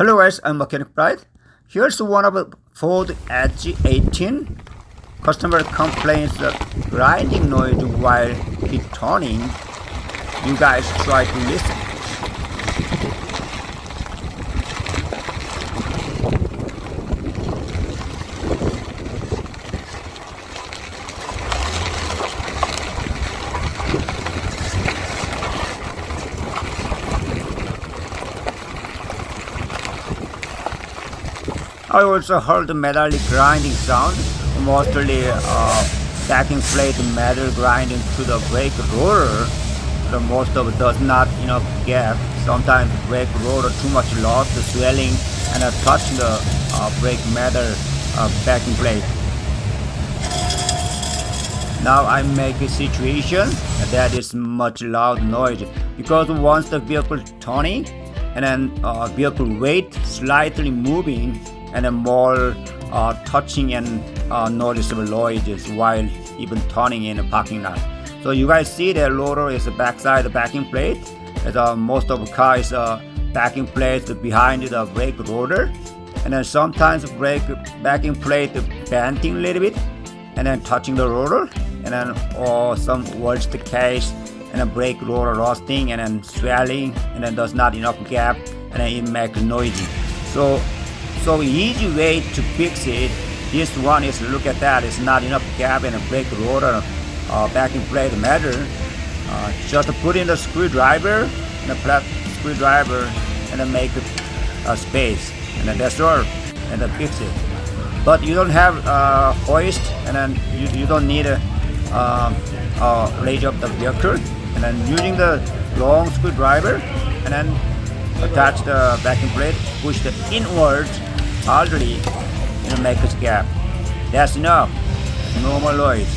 Hello guys, I'm Mechanic Pride. Here's one of the Ford Edge 18. Customer complains the grinding noise while heat turning. You guys try to listen. I also heard the metallic grinding sound, mostly backing plate metal grinding to the brake rotor. The most of it does not enough gap. Sometimes brake rotor too much loss, the swelling, and touching the brake metal backing plate. Now I make a situation that is much loud noise because once the vehicle turning and then vehicle weight slightly moving and then more touching and noticeable noises while even turning in a parking lot. So you guys see the rotor is the backside the backing plate. As most of the cars backing plate behind the brake rotor, and then sometimes brake backing plate bending a little bit and then touching the rotor, and then or some worse the case and then brake rotor rusting and then swelling and then there's not enough gap and then it makes noisy. So easy way to fix it. This one is look at that. It's not enough gap in a brake rotor backing plate metal. Just put in the screwdriver and a flat screwdriver and then make a space and then that's all and then fix it. But you don't have hoist and then you don't need a raise up the vehicle and then using the long screwdriver and then attach the backing plate, push the inward hardly and make a gap. That's enough. No more noise.